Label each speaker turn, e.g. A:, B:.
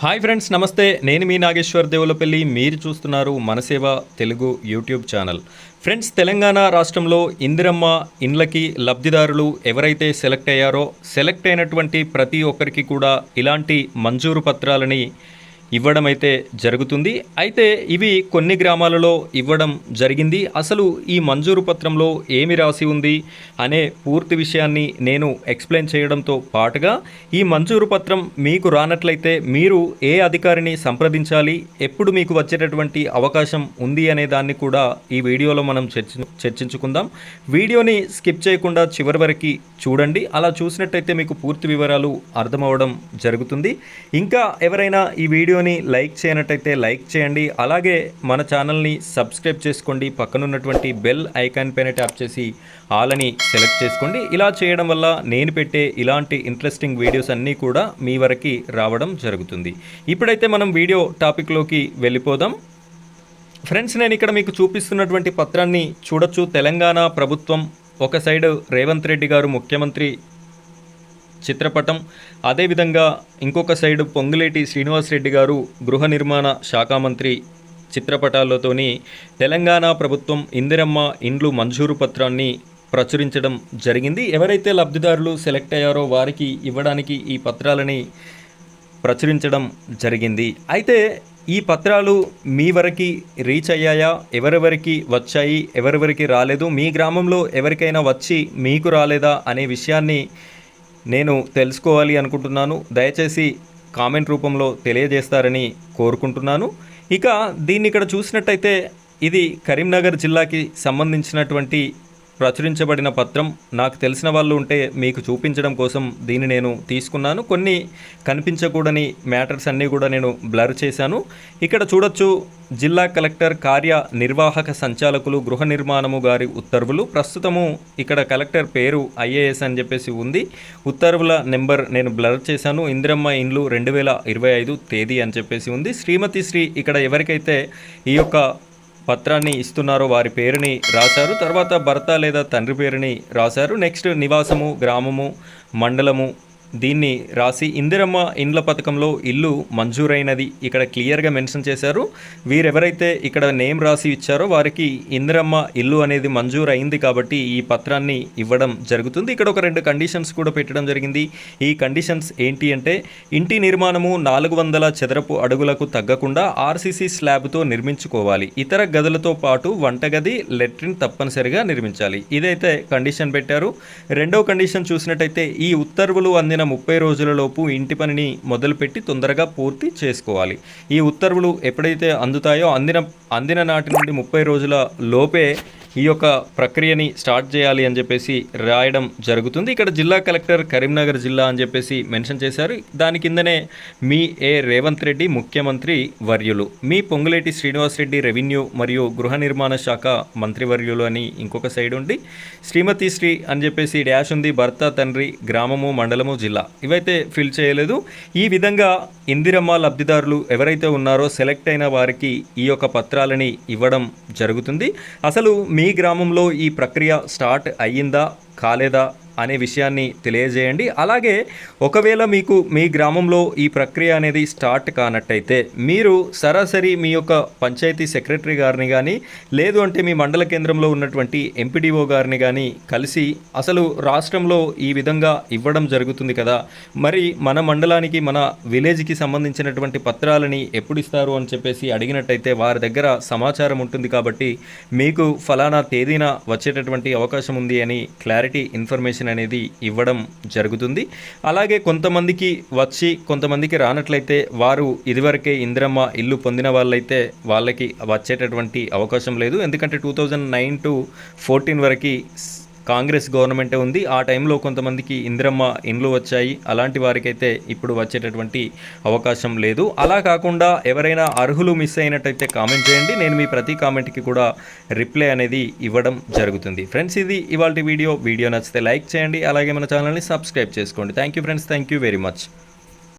A: Hi friends, నమస్తే. నేను మీ నాగేశ్వర్ దేవులపల్లి. మీరు చూస్తున్నారు Manaseva Telugu YouTube channel. Friends, Telangana రాష్ట్రంలో ఇందిరమ్మ ఇండ్లకి లబ్ధిదారులు ఎవరైతే సెలెక్ట్ అయ్యారో సెలెక్ట్ అయినటువంటి ప్రతి ఒక్కరికి కూడా ఇలాంటి మంజూరు పత్రాలని ఇవ్వడం అయితే జరుగుతుంది. అయితే ఇవి కొన్ని గ్రామాలలో ఇవ్వడం జరిగింది. అసలు ఈ మంజూరు పత్రంలో ఏమి రాసి ఉంది అనే పూర్తి విషయాన్ని నేను ఎక్స్ప్లెయిన్ చేయడంతో పాటుగా ఈ మంజూరు పత్రం మీకు రానట్లయితే మీరు ఏ అధికారిని సంప్రదించాలి, ఎప్పుడు మీకు వచ్చేటటువంటి అవకాశం ఉంది అనే దాన్ని కూడా ఈ వీడియోలో మనం చర్చించుకుందాం. వీడియోని స్కిప్ చేయకుండా చివరి వరకు చూడండి. అలా చూసినట్టయితే మీకు పూర్తి వివరాలు అర్థమవడం జరుగుతుంది. ఇంకా ఎవరైనా ఈ వీడియోని లైక్ చేయనట్టయితే లైక్ చేయండి. అలాగే మన ఛానల్ని సబ్స్క్రైబ్ చేసుకోండి. పక్కనున్నటువంటి బెల్ ఐకాన్ పైన ట్యాప్ చేసి ఆల్ అని సెలెక్ట్ చేసుకోండి. ఇలా చేయడం వల్ల నేను పెట్టే ఇలాంటి ఇంట్రెస్టింగ్ వీడియోస్ అన్నీ కూడా మీ వరకు రావడం జరుగుతుంది. ఇప్పుడైతే మనం వీడియో టాపిక్లోకి వెళ్ళిపోదాం. ఫ్రెండ్స్, నేను ఇక్కడ మీకు చూపిస్తున్నటువంటి పత్రాన్ని చూడొచ్చు. తెలంగాణ ప్రభుత్వం ఒక సైడ్ రేవంత్ రెడ్డి గారు ముఖ్యమంత్రి చిత్రపటం, అదేవిధంగా ఇంకొక సైడు పొంగులేటి శ్రీనివాసరెడ్డి గారు గృహ నిర్మాణ శాఖ మంత్రి చిత్రపటాలతోని తెలంగాణ ప్రభుత్వం ఇందిరమ్మ ఇండ్లు మంజూరు పత్రాన్ని ప్రచురించడం జరిగింది. ఎవరైతే లబ్ధిదారులు సెలెక్ట్ అయ్యారో వారికి ఇవ్వడానికి ఈ పత్రాలని ప్రచురించడం జరిగింది. అయితే ఈ పత్రాలు మీ వరకు రీచ్ అయ్యాయా, ఎవరెవరికి వచ్చాయి, ఎవరెవరికి రాలేదు, మీ గ్రామంలో ఎవరికైనా వచ్చి మీకు రాలేదా అనే విషయాన్ని నేను తెలుసుకోవాలి అనుకుంటున్నాను. దయచేసి కామెంట్ రూపంలో తెలియజేస్తారని కోరుకుంటున్నాను. ఇక దీన్ని ఇక్కడ చూసినట్టయితే ఇది కరీంనగర్ జిల్లాకి సంబంధించినటువంటి ప్రచురించబడిన పత్రం. నాకు తెలిసిన వాళ్ళు ఉంటే మీకు చూపించడం కోసం దీన్ని నేను తీసుకున్నాను. కొన్ని కనిపించకూడని మ్యాటర్స్ అన్నీ కూడా నేను బ్లర్ చేశాను. ఇక్కడ చూడొచ్చు, జిల్లా కలెక్టర్ కార్య నిర్వాహక సంచాలకులు గృహ నిర్మాణము గారి ఉత్తర్వులు. ప్రస్తుతము ఇక్కడ కలెక్టర్ పేరు IAS అని చెప్పేసి ఉంది. ఉత్తర్వుల నెంబర్ నేను బ్లర్ చేశాను. ఇందిరమ్మ ఇండ్లు 2025 తేదీ అని చెప్పేసి ఉంది. శ్రీమతి శ్రీ ఇక్కడ ఎవరికైతే ఈ యొక్క పత్రాన్ని ఇస్తున్నారో వారి పేరుని రాశారు. తర్వాత భర్త లేదా తండ్రి పేరుని రాశారు. నెక్స్ట్ నివాసము, గ్రామము, మండలము దీన్ని రాసి ఇందిరమ్మ ఇండ్ల పథకంలో ఇల్లు మంజూరైనది ఇక్కడ క్లియర్గా మెన్షన్ చేశారు. వీరెవరైతే ఇక్కడ నేమ్ రాసి ఇచ్చారో వారికి ఇందిరమ్మ ఇల్లు అనేది మంజూరు అయింది కాబట్టి ఈ పత్రాన్ని ఇవ్వడం జరుగుతుంది. ఇక్కడ ఒక 2 కండిషన్స్ కూడా పెట్టడం జరిగింది. ఈ కండిషన్స్ ఏంటి అంటే, ఇంటి నిర్మాణము 400 చదరపు అడుగులకు తగ్గకుండా RCC స్లాబ్తో నిర్మించుకోవాలి. ఇతర గదులతో పాటు వంటగది, లెట్రిన్ తప్పనిసరిగా నిర్మించాలి. ఇదైతే కండిషన్ పెట్టారు. రెండవ కండిషన్ చూసినట్టయితే, ఈ ఉత్తర్వులు అందిన 30 రోజులలోపు ఇంటి పనిని మొదలుపెట్టి తొందరగా పూర్తి చేసుకోవాలి. ఈ ఉత్తర్వులు ఎప్పుడైతే అందుతాయో అందిన నాటి నుండి 30 రోజుల లోపే ఈ యొక్క ప్రక్రియని స్టార్ట్ చేయాలి అని చెప్పేసి రాయడం జరుగుతుంది. ఇక్కడ జిల్లా కలెక్టర్ కరీంనగర్ జిల్లా అని చెప్పేసి మెన్షన్ చేశారు. దాని కిందనే మీ రేవంత్ రెడ్డి ముఖ్యమంత్రి వర్యులు, మీ పొంగులేటి శ్రీనివాసరెడ్డి రెవెన్యూ మరియు గృహ నిర్మాణ శాఖ మంత్రివర్యులు అని ఇంకొక సైడ్ ఉండి, శ్రీమతి శ్రీ అని చెప్పేసి డాష్ ఉంది, భర్త, తండ్రి, గ్రామము, మండలము, జిల్లా ఇవైతే ఫిల్ చేయలేదు. ఈ విధంగా ఇందిరమ్మ లబ్ధిదారులు ఎవరైతే ఉన్నారో సెలెక్ట్ అయిన వారికి ఈ యొక్క పత్రాలని ఇవ్వడం జరుగుతుంది. అసలు మీ గ్రామంలో ఈ ప్రక్రియ స్టార్ట్ అయ్యిందా కాలేదా అనే విషయాన్ని తెలియజేయండి. అలాగే ఒకవేళ మీకు మీ గ్రామంలో ఈ ప్రక్రియ అనేది స్టార్ట్ కానట్టయితే మీరు సరాసరి మీ యొక్క పంచాయతీ సెక్రటరీ గారిని కానీ, లేదు అంటే మీ మండల కేంద్రంలో ఉన్నటువంటి MPDO గారిని కానీ కలిసి, అసలు రాష్ట్రంలో ఈ విధంగా ఇవ్వడం జరుగుతుంది కదా, మరి మన మండలానికి మన విలేజ్కి సంబంధించినటువంటి పత్రాలని ఎప్పుడు ఇస్తారు అని చెప్పేసి అడిగినట్టయితే వారి దగ్గర సమాచారం ఉంటుంది కాబట్టి మీకు ఫలానా తేదీన వచ్చేటటువంటి అవకాశం ఉంది అని క్లారిటీ ఇన్ఫర్మేషన్ అనేది ఇవ్వడం జరుగుతుంది. అలాగే కొంతమందికి వచ్చి కొంతమందికి రానట్లయితే వారు ఇదివరకే ఇందిరమ్మ ఇల్లు పొందిన వాళ్ళైతే వాళ్ళకి వచ్చేటటువంటి అవకాశం లేదు. ఎందుకంటే 2009 to 14 వరకు కాంగ్రెస్ గవర్నమెంటే ఉంది. ఆ టైంలో కొంతమందికి ఇందిరమ్మ ఇండ్లు వచ్చాయి. అలాంటి వారికైతే ఇప్పుడు వచ్చేటటువంటి అవకాశం లేదు. అలా కాకుండా ఎవరైనా అర్హులు మిస్ అయినట్టయితే కామెంట్ చేయండి. నేను మీ ప్రతి కామెంట్కి కూడా రిప్లై అనేది ఇవ్వడం జరుగుతుంది. ఫ్రెండ్స్, ఇది ఇవాల్టి వీడియో నచ్చితే లైక్ చేయండి. అలాగే మన ఛానల్ని సబ్స్క్రైబ్ చేసుకోండి. Thank you friends, thank you very much.